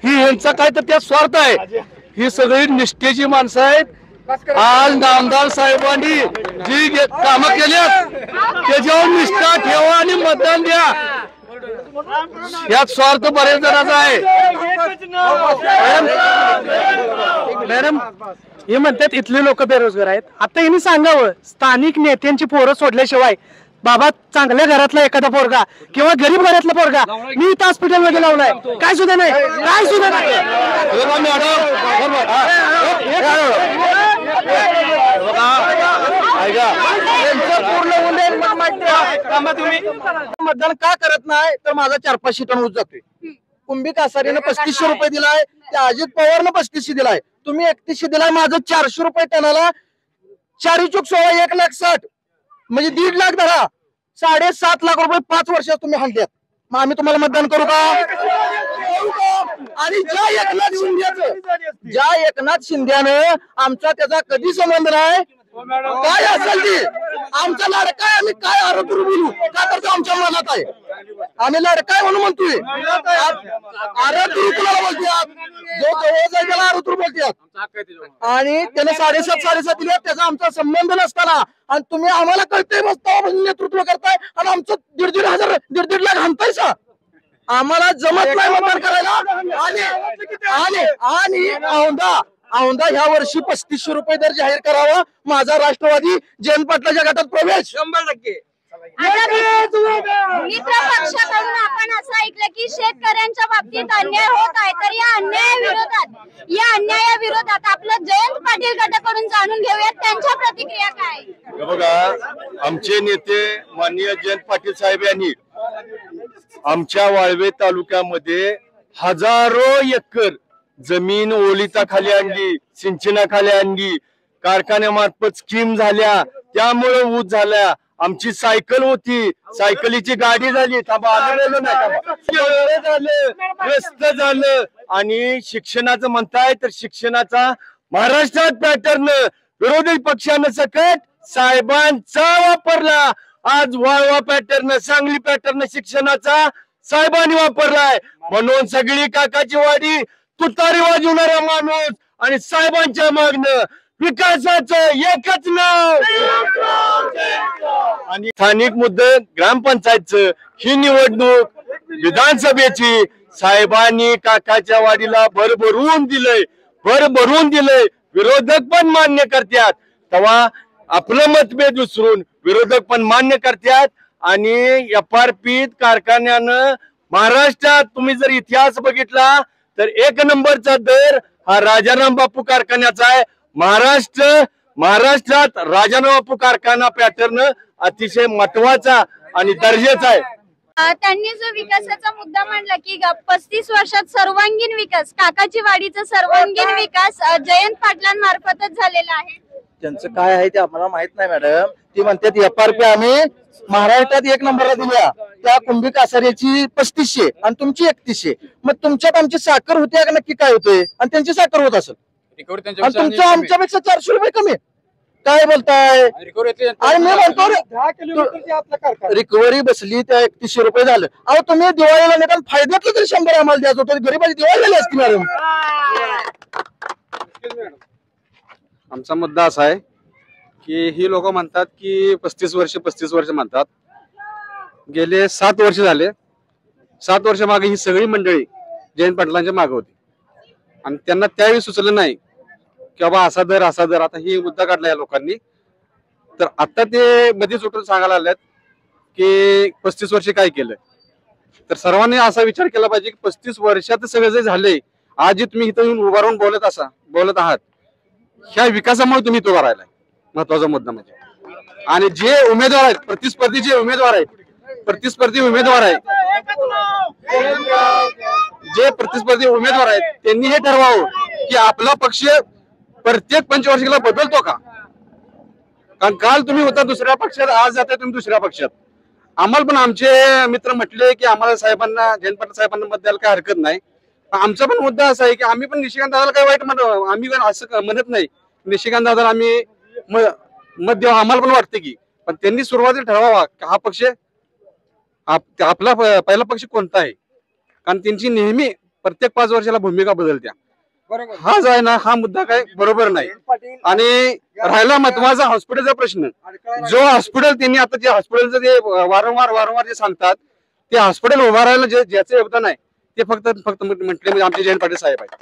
S2: ही यांचा काय तर त्यात स्वार्थ आहे. ही सगळी निष्ठेची माणसं आहेत. आज नामदार साहेबांनी जी कामं केल्यात त्याच्यावर निष्ठा ठेवा आणि मतदान द्या. यात स्वार्थ बरेच जणांचा आहे.
S7: मॅडम हे म्हणतात इथले लोक बेरोजगार आहेत. आता यांनी सांगावं स्थानिक नेत्यांची पोरं सोडल्याशिवाय बाबा चांगल्या घरातला एखादा पोरगा किंवा गरीब घरातला पोरगा मी इथं हॉस्पिटलमध्ये लावलाय काय सुद्धा नाही.
S5: मतदान का करत नाही तर माझा 4-5 सीटांवर जातोय. कुंभी कासारीनं 3500 रुपये दिलाय, त्या अजित पवारनं 3500 दिलाय, तुम्ही 3100 दिलाय. माझं 400 रुपये टनाला 4 चूक 16 1,60,000 म्हणजे 1.5 लाख धरा. 7.5 लाख रुपये 5 वर्षात तुम्ही हाणल्यात. मग आम्ही तुम्हाला मतदान करू का? आणि ज्या एकनाथ शिंद्यानं आमचा त्याचा कधी संबंध नाही. काय असेल ती आमचा लाडका आहे. आम्ही काय आरोग्य बोलू का तर आमच्या मनात आहे. आम्ही लाडका आहे म्हणून म्हणतोय. आरोग्य कुणाला बोलतात जो जवळ जाईल त्याला आरोग्य बोलतात. आणि त्याने 7.5 दिले त्याचा आमचा संबंध नसताना आणि तुम्ही आम्हाला कळतंय बसता नेतृत्व करताय आणि आमचं 1.5 लाख हाणतायसा. आम्हाला जमत नाही मतदान करायला. आणि औंधा ह्या वर्षी 3500 रुपये दर जाहीर करावा. माझा राष्ट्रवादी जयंत पाटलाच्या गटात प्रवेश 100%.
S1: मित्र पक्षाकडून आपण असं ऐकलं की शेतकऱ्यांच्या बाबतीत अन्याय होत आहे, तर या अन्यायाविरोधात आपलं जयंत पाटील गटाकडून जाणून घेऊयात त्यांच्या प्रतिक्रिया काय.
S2: बघा, आमचे नेते माननीय जयंत पाटील साहेब यांनी आमच्या वाळवे तालुक्यामध्ये हजारो एकर जमीन ओलिताखाली आणली, सिंचनाखाली आणली, कारखान्यामार्फत स्कीम झाल्या, त्यामुळे ऊस झाल्या. आमची सायकल होती, सायकलीची गाडी झाली, रस्ते झालं. आणि शिक्षणाचं म्हणताय तर शिक्षणाचा महाराष्ट्रात पॅटर्न विरोधी पक्षानं सकट साहेबांचा वापरला. आज वाळवा पॅटर्न, सांगली पॅटर्न शिक्षणाचा साहेबांनी वापरलाय. म्हणून सगळी काकाची वाडी तुतारी वाजवणारा माणूस आणि साहेबांच्या मागणं विकासाचं एकच नाव. आणि स्थानिक मुद्दे ग्रामपंचायतचं ही निवडणूक विधानसभेची साहेबांनी काकाच्या वाडीला भरभरून दिलंय. विरोधक पण मान्य करतात. तेव्हा आपलं मतभेद विसरून विरोधक पण मान्य करतात. आणि FRP कारखान्यानं महाराष्ट्रात तुम्ही जर इतिहास बघितला तर 1 नंबरचा दर हा राजाराम बापू कारखान्याचा आहे. महाराष्ट्रात राजाराम बापू कारखाना पॅटर्न अतिशय महत्वाचा आणि दर्जेचा आहे.
S1: त्यांनी जो विकासाचा मुद्दा मांडला की 35 वर्षात सर्वांगीण विकास, काकाची वाडीचा सर्वांगीण विकास जयंत पाटलांमार्फतच झालेला आहे.
S5: त्यांचं काय आहे ते आम्हाला माहित नाही मॅडम. ती म्हणतात FRP आम्ही महाराष्ट्रात 1 नंबरला दिल्या, त्या कुंभी कासाऱ्याची 3500 आणि तुमची 3100. मग तुमच्यात आमची साखर होते का नक्की काय होतंय आणि त्यांची साखर होत असेल आणि तुमचं आमच्यापेक्षा 400 रुपये कमी काय बोलताय. आणि मी म्हणतो रिकव्हरी बसली त्या 3100 रुपये झालं. अहो तुम्ही दिवाळीला निदान फायद्यातलं तरी 100 आम्हाला द्यायचं होतं. गरीबाची दिवाळी झाली असती मॅडम.
S3: आमचा मुद्दा असा आहे की ही लोक म्हणतात की 35 वर्ष म्हणतात. गेले 7 वर्ष झाले. 7 वर्ष मागे ही सगळी मंडळी जयंत पाटलांच्या मागे होती. आणि त्यांना त्यावेळी सुचलं नाही की बाबा असा दर आता ही मुद्दा काढला या लोकांनी. तर आता ते मध्येच उठून सांगायला आल्यात की 35 वर्षे काय केलं. तर सर्वांनी असा विचार केला पाहिजे की 35 वर्षात सगळं जे झालंय, आज जे तुम्ही इथं येऊन उभा राहून बोलत आहात, ह्या विकासामुळे तुम्ही तो राहिलाय. महत्वाचा मुद्दा म्हणजे. आणि जे उमेदवार आहेत, प्रतिस्पर्धी उमेदवार आहेत, त्यांनी हे ठरवावं की आपला पक्ष प्रत्येक पंचवार्षिकला बदलतो का. कारण काल तुम्ही होता दुसऱ्या पक्षात, आज जाताय तुम्ही दुसऱ्या पक्षात. आम्हाला पण आमचे मित्र म्हटले की आम्हाला साहेबांना, जयंत पाटील साहेबांना मत द्यायला काय हरकत नाही. आमचा पण मुद्दा असा आहे की आम्ही पण निशिकांत दादाला काही वाईट आम्ही पण असं म्हणत नाही. निशिकांत दादाला आम्ही मत द्यावं आम्हाला पण वाटते की, पण त्यांनी सुरुवातीला ठरवावा की हा पक्ष आपला पहिला पक्ष कोणता आहे. कारण त्यांची नेहमी प्रत्येक 5 वर्षाला भूमिका बदलत्या. हा जो आहे ना, हा मुद्दा काय बरोबर नाही. आणि राहिला महत्वाचा हॉस्पिटलचा प्रश्न, जो हॉस्पिटल त्यांनी आता जे हॉस्पिटलचं जे वारंवार जे सांगतात, ते हॉस्पिटल उभा राहायला ज्याचं योगदान आहे ते फक्त म्हटले म्हणजे आमचे जयंत पाटील साहेब आहेत.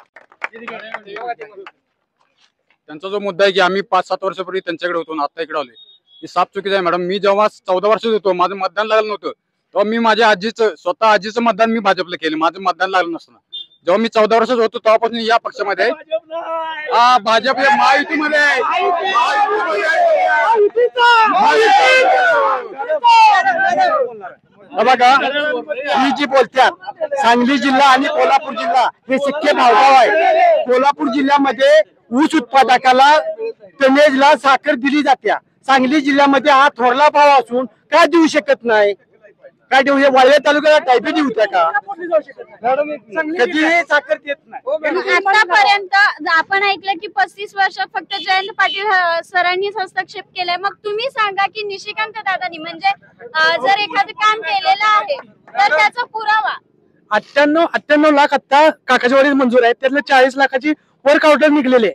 S3: त्यांचा जो मुद्दा आहे की आम्ही 5-7 वर्षापूर्वी त्यांच्याकडे होतो, आता इकडे आलोय, ही साफ चुकीचं आहे. मॅडम, मी जेव्हा 14 वर्षात होतो, माझं मतदान लागलं नव्हतं, तेव्हा मी माझ्या स्वतः आजीचं मतदान मी भाजपला केलं. माझं मतदान लागलं नसताना. जेव्हा मी 14 वर्षात होतो तेव्हापासून या पक्षामध्ये भाजप महायुतीमध्ये
S5: बघा, ही जी बोलतात सांगली जिल्हा आणि कोल्हापूर जिल्हा हे सख्खे भावभाव आहे. कोल्हापूर जिल्ह्यामध्ये ऊस उत्पादकाला टनेजला साखर दिली जाते. सांगली जिल्ह्यामध्ये हा थोरला भाव असून का देऊ शकत नाही. काय देऊ, वाळवे तालुक्याला टायपी देऊ त्या का कधी साखर देत नाही.
S1: आतापर्यंत आपण ऐकलं की 35 वर्षात फक्त जयंत पाटील सरांनीच हस्तक्षेप केलाय. मग तुम्ही सांगा की निशिकांत दादांनी म्हणजे जर एखादं काम केलेलं आहे तर त्याचा पुरावा.
S7: 98 लाख आता काकाजीवाडीत मंजूर आहे, त्यातले 40 लाखाची वर्क ऑर्डर निघलेले.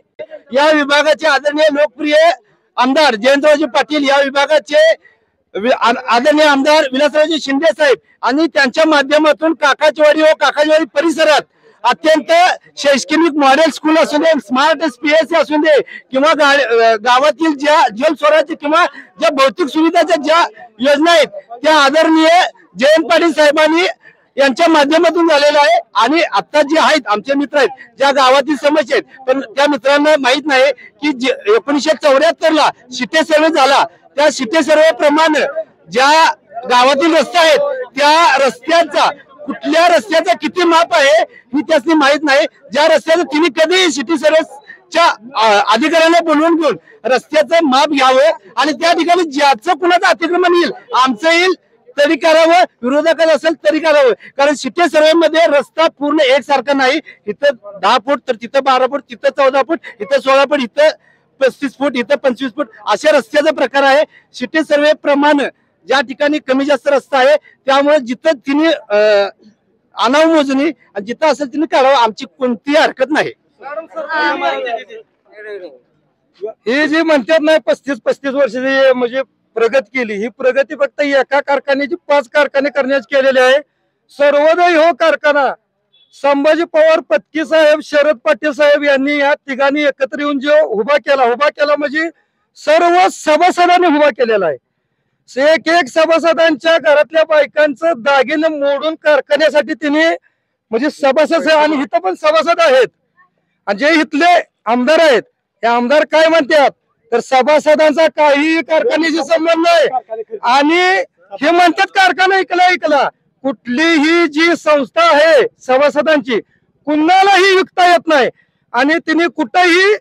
S5: या विभागाचे आदरणीय लोकप्रिय आमदार जयंतरावजी पाटील, या विभागाचे आदरणीय आमदार विलासरावजी शिंदे साहेब आणि त्यांच्या माध्यमातून काकाजीवाडी परिसरात अत्यंत शैक्षणिक मॉडेल स्कूल असू दे, स्मार्ट PSC असू दे, किंवा गावातील ज्या जल स्वराज्य किंवा ज्या भौतिक सुविधाच्या ज्या योजना आहेत त्या आदरणीय जयंत पाटील साहेबांनी यांच्या माध्यमातून झालेलं आहे. आणि आता जे आहेत आमचे मित्र आहेत, ज्या गावातील समस्या आहेत, पण त्या मित्रांना माहित नाही की 1974 ला शिटे सर्वे झाला. त्या शिटे सर्वे प्रमाणे ज्या गावातील रस्ते आहेत त्या रस्त्यांचा, कुठल्या रस्त्याचा किती माप आहे ही त्यासनी माहित नाही. ज्या रस्त्याचं तिने कधी सिटी सर्व्हिसच्या अधिकाऱ्याला बोलवून घेऊन रस्त्याचं माप घ्यावं आणि त्या ठिकाणी ज्याचं कुणाचं अतिक्रमण येईल, आमचं येईल तरी करावं, विरोधकाचं असेल तरी करावं. कारण सिटी सर्वे मध्ये रस्ता पूर्ण एकसारखा नाही. इथं 10 फूट तर तिथं 12 फूट, तिथं 14 फूट, इथं 16 फूट, इथं 35 फूट, इथं 25 फूट अशा रस्त्याचा प्रकार आहे. सिटी सर्वे प्रमाणे ज्या ठिकाणी कमी जास्त रस्ता आहे त्यामुळे जिथं तिने आणावं मोजणी आणि जिथं असेल तिने काढावं, आमची कोणतीही हरकत नाही. हे जे म्हणतात नाही 35 वर्षाची म्हणजे प्रगती केली, ही प्रगती फक्त एका कारखान्याची 5 कारखाने करण्याची केलेली आहे. सर्वोदय हो कारखाना संभाजी पवार पत्की साहेब, शरद पाटील साहेब यांनी या तिघांनी एकत्र येऊन जो उभा केला म्हणजे सर्व सभासदांनी उभा केलेला आहे. एक सभासदांच्या घरातल्या बायकांचं दागिने मोडून कारखान्यासाठी तिने म्हणजे सभासद, आणि इथं पण सभासद आहेत. आणि जे इथले आमदार आहेत हे आमदार काय म्हणतात तर सभासदांचा काही कारखान्याशी संबंध नाही. आणि हे म्हणतात कारखाना ऐकला कुठलीही जी संस्था आहे सभासदांची कुणालाही विकता येत नाही. आणि तिने कुठेही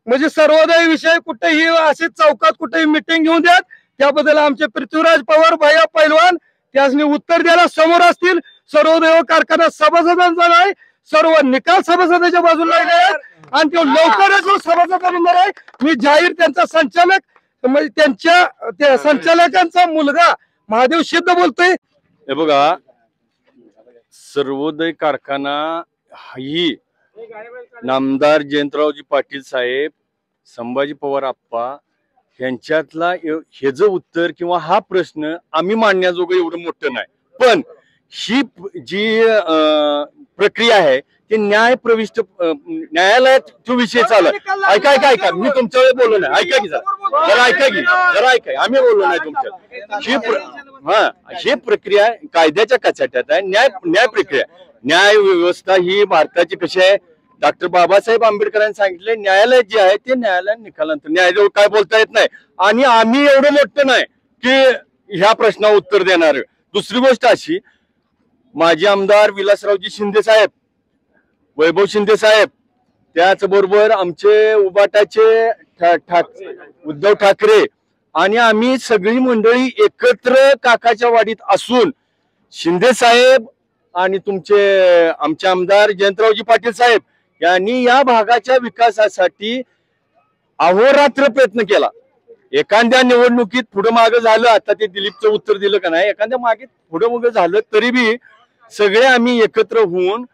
S5: म्हणजे सर्वोदय विषय कुठेही असे चौकात कुठेही मिटिंग घेऊन द्यात, त्याबद्दल आमचे पृथ्वीराज पवार भैया पैलवान त्यासनी उत्तर द्यायला समोर असतील. सर्वोदय कारखाना सभासदांचा नाही, सर्व निकाल सभासदाच्या बाजूला आणि तो लवकरच जो सभासद होणार आहे. मी जाहीर त्यांचा संचालक म्हणजे त्यांच्या संचालकांचा मुलगा महादेव सिद्ध बोलतोय.
S2: हे बघा, सर्वोदय कारखाना ही नामदार जयंतरावजी पाटील साहेब, संभाजी पवार आप्पा यांच्यातला हे जो उत्तर किंवा हा प्रश्न आम्ही मांडण्याजोगं एवढं मोठं नाही. पण ही जी प्रक्रिया आहे ती न्याय प्रविष्ट न्यायालयात जो विषय चालू आहे. ऐका मी तुमच्या वेळी बोललो नाही. ऐका की जरा ऐका आम्ही बोललो नाही तुमच्या ही प्रक्रिया कायद्याच्या कचाट्यात आहे. न्याय प्रक्रिया न्याय व्यवस्था ही भारताची कशी आहे. डॉक्टर बाबासाहेब आंबेडकरांनी सांगितले न्यायालय जे आहे ते न्यायालय निकालानंतर न्यायालयावर काय बोलता येत नाही. आणि आम्ही एवढं मोठं नाही की ह्या प्रश्नावर उत्तर देणार. दुसरी गोष्ट अशी, माजी आमदार विलासरावजी शिंदे साहेब, वैभव शिंदे साहेब, त्याचबरोबर आमचे उबाटाचे उद्धव ठाकरे आणि आम्ही सगळी मंडळी एकत्र काकाच्या वाडीत असून शिंदे साहेब आणि आमचे आमदार जयंतरावजी पाटील साहेब यांनी या भागाच्या विकासासाठी अहोरात्र प्रयत्न केला. एखाद्या निवडणुकीत पुढे मागे झालं, आता ते दिलीपचं उत्तर दिलं का नाही, एखाद्या मागे पुढे मागे झालं तरी बी सगळे आम्ही एकत्र होऊन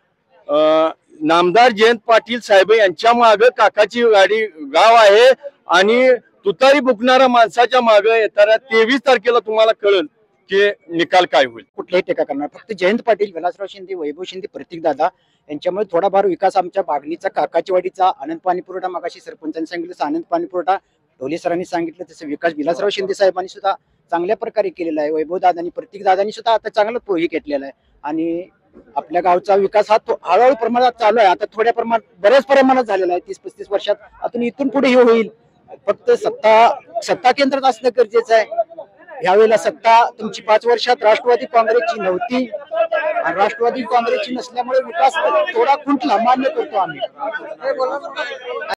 S2: नामदार जयंत पाटील साहेब यांच्या मागे काकाची गाडी गाव आहे आणि तुतारी बुकणाऱ्या माणसाच्या मागे येणाऱ्या 23 तारखेला तुम्हाला कळेल की निकाल काय होईल.
S8: कुठल्याही टीका करणार, फक्त जयंत पाटील, विलासराव शिंदे, वैभव शिंदे, प्रतीक दादा यांच्यामुळे थोडाफार विकास आमच्या बागणीचा, काकाची वाडीचा, आनंद पाणी पुरवठा, मागाशी सरपंचांनी सांगितलं तसं आनंद पाणी पुरवठा, ढोले सरांनी सांगितलं तसं विकास विलासराव शिंदे साहेबांनी सुद्धा चांगल्या प्रकारे केलेला आहे. वैभव दादांनी, प्रतीक दादांनी सुद्धा आता चांगलं हे घेतलेला आहे आणि आपल्या गावचा विकास हा हळूहळू प्रमाणात चालू आहे. आता थोड्या प्रमाणात, बऱ्याच प्रमाणात झालेला आहे. 30-35 वर्षात अजून इथून पुढे हे होईल. फक्त सत्ता केंद्रात असणं गरजेचं आहे. यावेळेला सत्ता तुमची 5 वर्षात राष्ट्रवादी काँग्रेसची नव्हती आणि राष्ट्रवादी काँग्रेसची नसल्यामुळे विकास थोडा खुंटला, मान्य करतो आम्ही.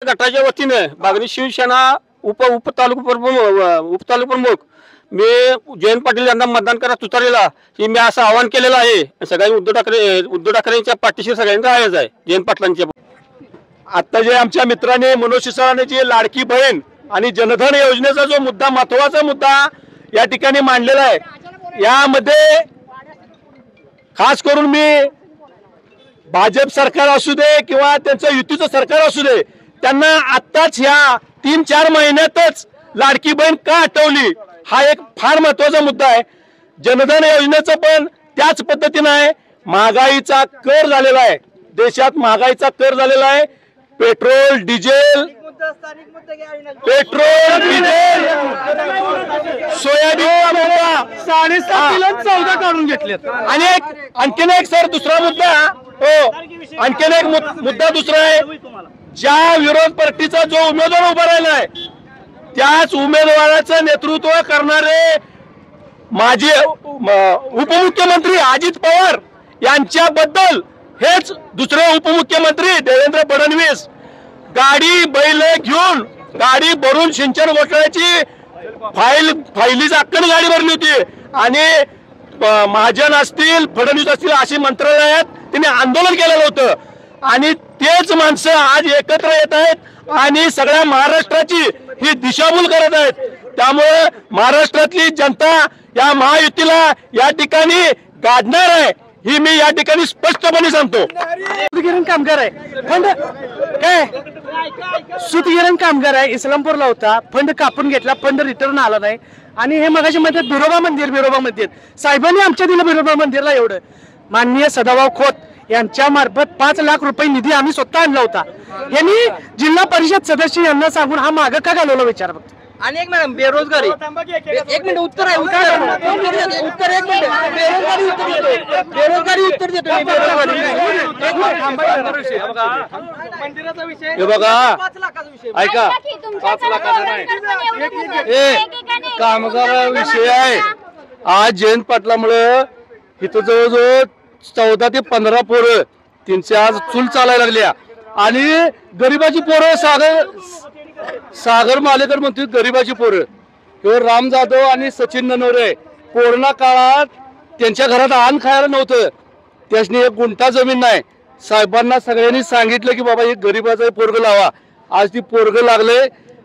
S5: गटाच्या वतीने बागणी शिवसेना उपतालुका प्रमुख मी जयंत पाटील यांना मतदान करा तुतारीला ही मी असं आवाहन केलेलं आहे. सगळ्यांनी उद्धव ठाकरेंच्या पाठीशी सगळ्यांनी राहायचं आहे. जयंत पाटलांच्या
S2: आता जे आमच्या मित्रांनी मनोज सिसोदियाने जी लाडकी बहीण आणि जनधन योजनेचा जो मुद्दा, महत्वाचा मुद्दा या ठिकाणी मांडलेला आहे, यामध्ये खास करून मी भाजप सरकार असू दे किंवा त्यांचं युतीचं सरकार असू दे, त्यांना आत्ताच ह्या 3-4 महिन्यातच लाडकी बहीण का हटवली हा एक फार महत्वाचा मुद्दा आहे. जनधन योजनेचं पण त्याच पद्धतीनं आहे. महागाईचा कर झालेला आहे, देशात महागाईचा कर झालेला आहे. पेट्रोल डिझेल सोयाबीन
S7: 14 काढून घेतलेत.
S2: आणि आणखीन एक सर दुसरा मुद्दा, आणखीन एक मुद्दा दुसरा आहे. ज्या विरोध पार्टीचा जो उमेदवार उभा राहिला आहे त्याच उमेदवाराचं नेतृत्व करणारे माजी उपमुख्यमंत्री अजित पवार यांच्याबद्दल हेच दुसरे उपमुख्यमंत्री देवेंद्र फडणवीस गाडी बैल घेऊन, गाडी भरून सिंचन घोटाळ्याची फायलीची अक्कल गाडी भरली होती आणि महाजन असतील, फडणवीस असतील अशी मंत्रालयात त्यांनी आंदोलन केलेलं होतं आणि तेच माणसं आज एकत्र येत आहेत आणि सगळ्या महाराष्ट्राची ही दिशाभूल करत आहेत. त्यामुळे महाराष्ट्रातली जनता या महायुतीला या ठिकाणी गाडणार आहे ही मी या ठिकाणी स्पष्टपणे सांगतो.
S7: सुतगिरण कामगार आहे, फंड काय सुतगिरण कामगार आहे, इस्लामपूरला होता, फंड कापून घेतला, फंड रिटर्न आला नाही आणि हे मगाशी म्हणतात बिरोबा मंदिर साहेबांनी आमच्या दिलं बिरोबा मंदिरला एवढं. माननीय सदाभाऊ खोत यांच्या मार्फत 5 लाख रुपये निधी आम्ही स्वतः आणला होता. यांनी जिल्हा परिषद सदस्य यांना सांगून हा मागं का घालवला विचार फक्त.
S8: आणि एक मॅडम बेरोजगारी, एक मिनिट उत्तर आहे, उत्तर एक मिनिट, बेरोजगारी उत्तर देतो.
S2: हे बघा ऐका, 5 लाखाचा नाही, कामगार विषय आहे. आज जयंत पाटलामुळे इथं जवळजवळ 14 ते 15 पोरं त्यांची आज चूल चालायला लागल्या आणि गरीबाची पोरं सागर मालेकर म्हणतो गरीबाची पोरं. किंवा राम जाधव आणि सचिन ननवरे कोरोना काळात त्यांच्या घरात अन्न खायला नव्हतं, त्यासनी 1 गुंठा जमीन नाही. साहेबांना सगळ्यांनी सांगितलं की बाबा हे गरीबाचं पोरग लावा. आज ती पोरग लागले,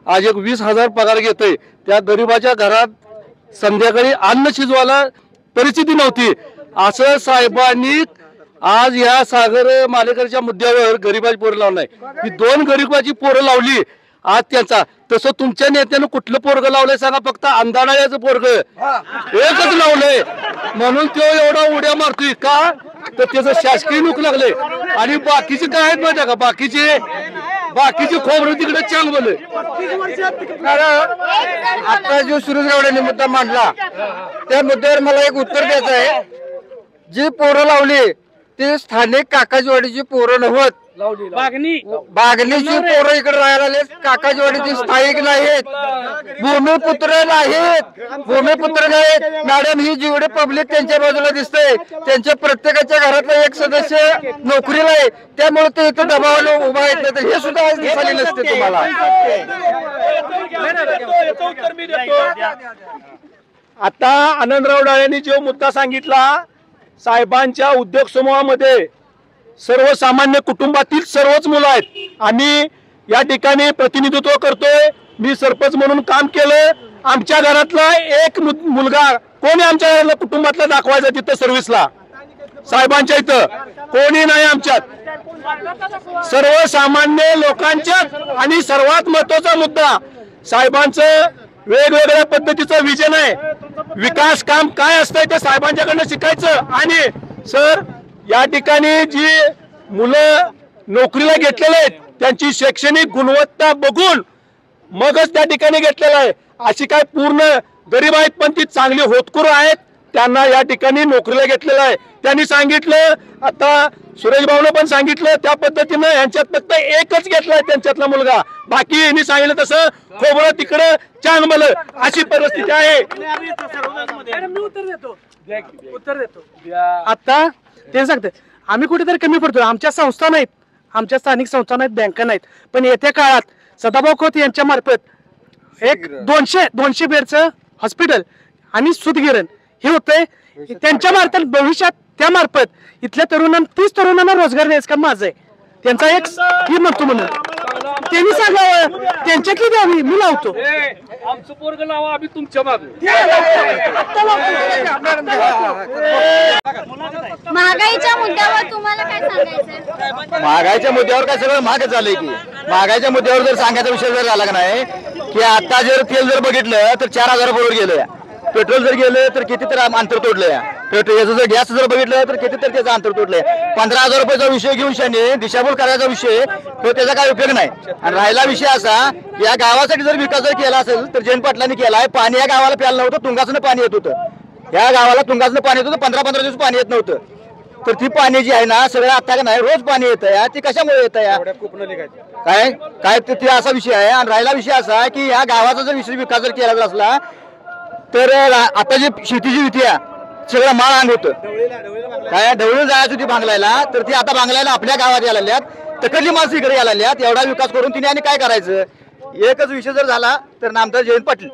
S2: आज 20,000 पगार घेतोय. त्या गरीबाच्या घरात संध्याकाळी अन्न शिजवायला परिस्थिती नव्हती. असं साहेबांनी आज या सागर मालेकरच्या मुद्द्यावर गरीबाची पोरं लावलाय. ही 2 गरीबाची पोरं लावली आज त्यांचा. तसं तुमच्या नेत्यानं कुठलं पोरग लावलंय सांगा? फक्त अंधाराचं पोरग एकच लावलंय. म्हणून तो एवढा उड्या मारतोय का तर त्याचं शासकीय नुक लागले आणि बाकीचे काय आहेत माहिती का बाकीचे खोबरं तिकडे चांग बोल.
S5: आता जो सुरेश गावडेंनी मुद्दा मांडला त्या मुद्द्यावर मला एक उत्तर द्यायचं आहे. जी पोरं लावली ते स्थानिक काकाजीवाडीची पोरं नव्हत, बागणीची पोरं इकडे राहायला आले. काकाजीवाडीची स्थायिक नाहीत, भूमिपुत्र नाहीत. मॅडम ही जेवढे पब्लिक त्यांच्या बाजूला दिसतंय त्यांच्या प्रत्येकाच्या घरातला एक सदस्य नोकरीला आहे, त्यामुळे ते इथं दबावाला उभा आहेत. नाही तर हे सुद्धा आज दिसायला नसते तुम्हाला.
S2: आता आनंदराव डाळेंनी जो मुद्दा सांगितला, साहेबांच्या उद्योग समूहामध्ये सर्वसामान्य कुटुंबातील सर्वच मुलं आहेत. आम्ही या ठिकाणी प्रतिनिधित्व करतोय. मी सरपंच म्हणून काम केलं. आमच्या घरातला एक मुलगा कोणी आमच्या घरातला कुटुंबातला दाखवायचा तिथं सर्व्हिसला, साहेबांच्या इथं कोणी नाही आमच्यात, सर्वसामान्य लोकांच्यात. आणि सर्वात महत्वाचा मुद्दा, साहेबांचं वेगवेगळ्या पद्धतीचं विजन आहे. विकास काम काय असतंय ते साहेबांच्याकडनं शिकायचं. आणि सर या ठिकाणी जी मुलं नोकरीला घेतलेले आहेत त्यांची शैक्षणिक गुणवत्ता बघून मगच त्या ठिकाणी घेतलेलं आहे. अशी काय पूर्ण गरीब आहेत पण ती चांगली होतकरू आहेत, त्यांना या ठिकाणी नोकरीला घेतलेलं आहे. त्यांनी सांगितलं, आता सुरेश भाऊनं पण सांगितलं त्या पद्धतीनं यांच्यात फक्त एकच घेतलाय त्यांच्यातला मुलगा, बाकी यांनी सांगितलं तसं खोबरं तिकडं चांगलं, अशी परिस्थिती आहे.
S7: आता ते सांगते आम्ही कुठेतरी कमी पडतो. आमच्या संस्था नाहीत, आमच्या स्थानिक संस्था नाहीत, बँका नाहीत, पण येत्या काळात सदाभाऊ खोत यांच्या मार्फत एक 200 बेडचं हॉस्पिटल आणि सूतगिरण हे होतंय. त्यांच्या मार्फत भविष्यात त्या मार्फत इथल्या तरुणांना 30 तरुणांना रोजगार द्यायचं काम माझं आहे. त्यांचा एक स्कीम म्हणतो म्हणून त्यांनी सांगावं, त्यांच्यातली द्यावी, मी लावतो.
S2: आमचं पोरग लावा, आम्ही तुमच्या मागे.
S1: महागाईच्या मुद्द्यावर तुम्हाला काय सांगायचंय?
S5: महागाईच्या मुद्द्यावर काय सगळं महागच झालंय की. महागाईच्या मुद्द्यावर जर सांगायचा विषय जर झाला का नाही की आता जर तेल जर बघितलं तर 4,000 बरोबर गेलं. पेट्रोल जर गेलं तर किती तर अंतर तोडलंय. पेट्रोल याचं जर गॅस जर बघितलं तर किती तर त्याचं अंतर तोडलंय. 15,000 रुपयाचा विषय घेऊन शाने दिशाभूल करायचा विषय तो त्याचा काय उपयोग नाही. आणि राहिला विषय असा, या गावासाठी जर विकास जर केला असेल तर जयंत पाटलांनी केलाय. पाणी या गावाला प्यायला नव्हतं, तुंगासनं पाणी येत होतं. या गावाला तुंगासनं पाणी येत होतं, 15-15 दिवस पाणी येत नव्हतं. तर ती पाणी जी आहे ना सगळं आता का नाही रोज पाणी येतं या, ती कशामुळे येतं या काय काय ते असा विषय आहे. आणि राहिला विषय असा की या गावाचा जर विकास जर केला असला तर आता जी शेतीची युती आहे सगळं माळ अंग होतं. काय ढवळून जायचं होती भांगलायला, तर ती आता भांगलायला आपल्या गावात यायला लागल्यात, तकडली माणसं इकडे यायला लागल्यात. एवढा विकास करून तिने आणि काय करायचं. एकच विषय जर झाला तर नामदार जयंत पाटील